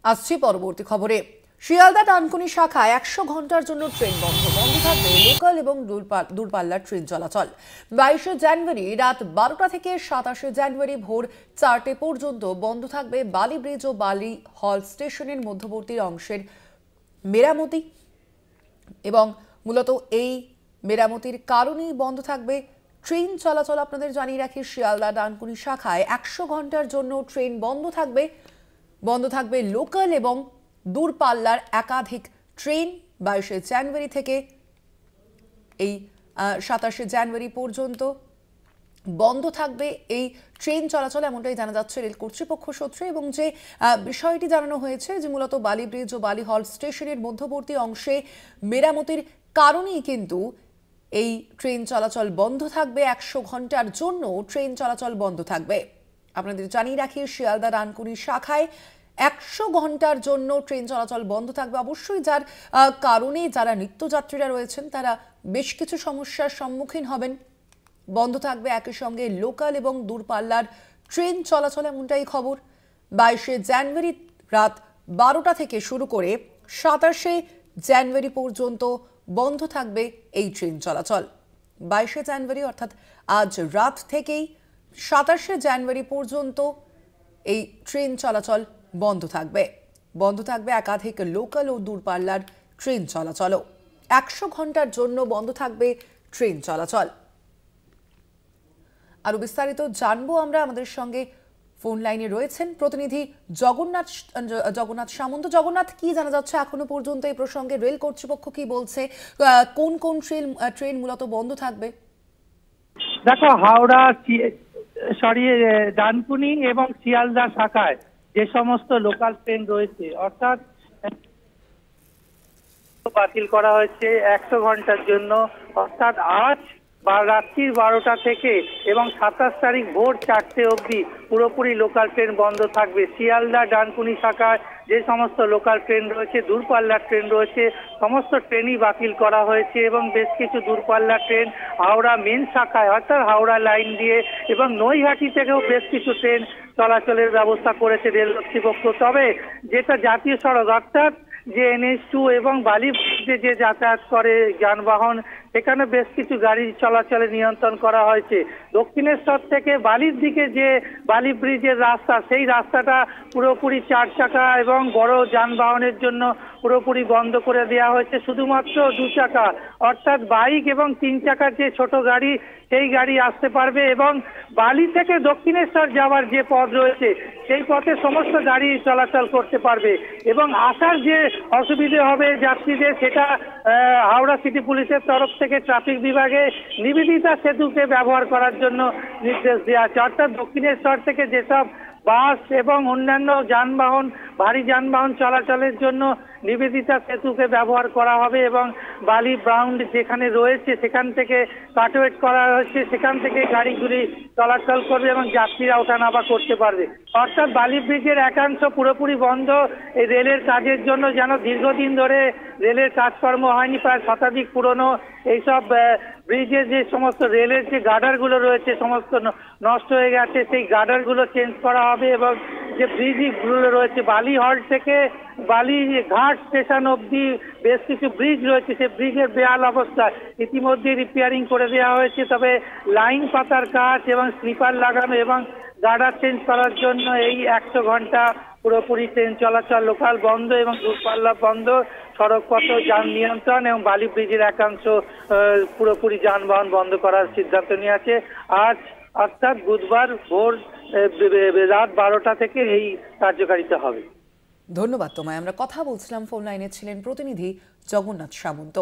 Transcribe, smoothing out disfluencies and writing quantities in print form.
আসছি পরবর্তী খবরে। শিয়ালদা ডানকুনি শাখায় 100 ঘন্টার জন্য ট্রেন বন্ধ থাকবে লোকাল এবং দূরপাল্লার ট্রেন চলাচল। 22 জানুয়ারি রাত 12টা থেকে 27 জানুয়ারি ভোর 4টে পর্যন্ত বন্ধ থাকবে বালি ব্রিজ ও বালি হল স্টেশনের মধ্যবর্তী অংশের মেরামতি, এবং মূলত এই মেরামতির কারণেই বন্ধ থাকবে ট্রেন চলাচল। আপনাদের জানিয়ে রাখি, শিয়ালদা ডানকুনি শাখায় 100 ঘন্টার জন্য ট্রেন বন্ধ থাকবে লোকাল এবং দূরপাল্লার একাধিক ট্রেন। 22 জানুয়ারি থেকে এই 27 জানুয়ারি পর্যন্ত বন্ধ থাকবে এই ট্রেন চলাচল, এমনটাই জানা যাচ্ছে রেল কর্তৃপক্ষ সূত্রে। এবং যে বিষয়টি জানানো হয়েছে যে মূলত বালি ব্রিজ ও বালি হল স্টেশনের মধ্যবর্তী অংশে মেরামতির কারণেই কিন্তু এই ট্রেন চলাচল বন্ধ থাকবে। 100 ঘন্টার জন্য ট্রেন চলাচল বন্ধ থাকবে। আপনাদের জানিয়ে রাখি, শিয়ালদা ডানকুনি শাখায় 100 ঘন্টার জন্য ট্রেন চলাচল বন্ধ থাকবে। অবশ্যই যার কারণে যারা নিত্যযাত্রীরা রয়েছেন তারা বেশ কিছু সমস্যার সম্মুখীন হবেন। বন্ধ থাকবে একই সঙ্গে লোকাল এবং দূরপাল্লার ট্রেন চলাচল, এমনটাই খবর। 22 জানুয়ারি রাত 12টা থেকে শুরু করে 27 জানুয়ারি পর্যন্ত বন্ধ থাকবে এই ট্রেন চলাচল। 22 জানুয়ারি অর্থাৎ আজ রাত থেকেই 27 জানুয়ারি পর্যন্ত এই ট্রেন চলাচল বন্ধ থাকবে একাধিক লোকাল ও দূরপাল্লার ট্রেন চলাচলও। 100 ঘন্টার জন্য বন্ধ থাকবে ট্রেন চলাচল। আরো বিস্তারিত জানবো আমরা। আমাদের সঙ্গে ফোন লাইনে রয়েছেন প্রতিনিধি জগন্নাথ সামন্ত। জগন্নাথ, কি জানা যাচ্ছে এখনো পর্যন্ত এই প্রসঙ্গে? রেল কর্তৃপক্ষ কি বলছে? কোন কোন ট্রেন মূলত বন্ধ থাকবে? দেখো, ডানকুনি এবং শিয়ালদা শাখায় যে সমস্ত লোকাল ট্রেন রয়েছে, অর্থাৎ বাতিল করা হয়েছে 100 ঘন্টার জন্য। অর্থাৎ আজ রাত্রি 12টা থেকে এবং 27 তারিখ ভোর 4টে অবধি পুরোপুরি লোকাল ট্রেন বন্ধ থাকবে। শিয়ালদা ডানকুনি শাখায় যে সমস্ত লোকাল ট্রেন রয়েছে, দূরপাল্লার ট্রেন রয়েছে, সমস্ত ট্রেনই বাতিল করা হয়েছে। এবং বেশ কিছু দূরপাল্লার ট্রেন হাওড়া মেন শাখায় অর্থাৎ হাওড়া লাইন দিয়ে এবং নৈহাটি থেকেও বেশ কিছু ট্রেন চলাচলের ব্যবস্থা করেছে রেল কর্তৃপক্ষ। তবে যেটা জাতীয় সড়ক অর্থাৎ যে NH2 এবং বালি ব্রিজে যে যাতায়াত করে যানবাহন, সেখানে বেশ কিছু গাড়ি চলাচলে নিয়ন্ত্রণ করা হয়েছে। দক্ষিণেশ্বর থেকে বালির দিকে যে বালি ব্রিজের রাস্তা, সেই রাস্তাটা পুরোপুরি 4 চাকা এবং বড় যানবাহনের জন্য পুরোপুরি বন্ধ করে দেওয়া হয়েছে। শুধুমাত্র 2 চাকা অর্থাৎ বাইক এবং 3 চাকার যে ছোট গাড়ি, সেই গাড়ি আসতে পারবে। এবং বালি থেকে দক্ষিণেশ্বর যাওয়ার যে পথ রয়েছে, সেই পথে সমস্ত গাড়ি চলাচল করতে পারবে। এবং আসার যে অসুবিধে হবে যাত্রীদের, সেটা হাওড়া সিটি পুলিশের তরফ থেকে ট্রাফিক বিভাগে নিবেদিতা সেতুকে ব্যবহার করার জন্য নির্দেশ দেওয়া আছে। অর্থাৎ দক্ষিণেশ্বর থেকে যেসব বাস এবং অন্যান্য যানবাহন, ভারী যানবাহন চলাচলের জন্য নিবেদিতা সেতুকে ব্যবহার করা হবে। এবং বালি গ্রাউন্ড যেখানে রয়েছে সেখান থেকে কাটওয়েট করা হয়েছে, সেখান থেকে গাড়িগুলি চলাচল করবে এবং যাত্রীরা ওঠানামা করতে পারবে। অর্থাৎ বালি ব্রিজের একাংশ পুরোপুরি বন্ধ এই রেলের কাজের জন্য। যেন দীর্ঘদিন ধরে রেলের কাজকর্ম হয়নি, প্রায় শতাধিক পুরনো এইসব ব্রিজের যে সমস্ত রেলের যে গার্ডারগুলো রয়েছে সমস্ত নষ্ট হয়ে গেছে, সেই গার্ডারগুলো চেঞ্জ করা হবে। এবং যে ব্রিজগুলো রয়েছে বালি হল থেকে বালি ঘাট স্টেশন অবধি বেশ কিছু ব্রিজ রয়েছে, সেই ব্রিজের বেহাল অবস্থা ইতিমধ্যে রিপেয়ারিং করে দেওয়া হয়েছে। তবে লাইন পাতার কাজ এবং স্লিপার লাগানো এবং গার্ডার চেঞ্জ করার জন্য এই 100 ঘন্টা পুরোপুরি ট্রেন চলাচল লোকাল বন্ধ এবং দূরপাল্লা বন্ধ। সড়ক পথ যান নিয়ন্ত্রণ এবং বালি ব্রিজের একাংশ পুরোপুরি যানবাহন বন্ধ করার সিদ্ধান্ত নিয়েছে। আজ অর্থাৎ বুধবার ভোর রাত 12টা থেকে এই কার্যকারিতা হবে। ধন্যবাদ তোমায়। আমরা কথা বলছিলাম, ফোন লাইনে ছিলেন প্রতিনিধি জগন্নাথ সামন্ত।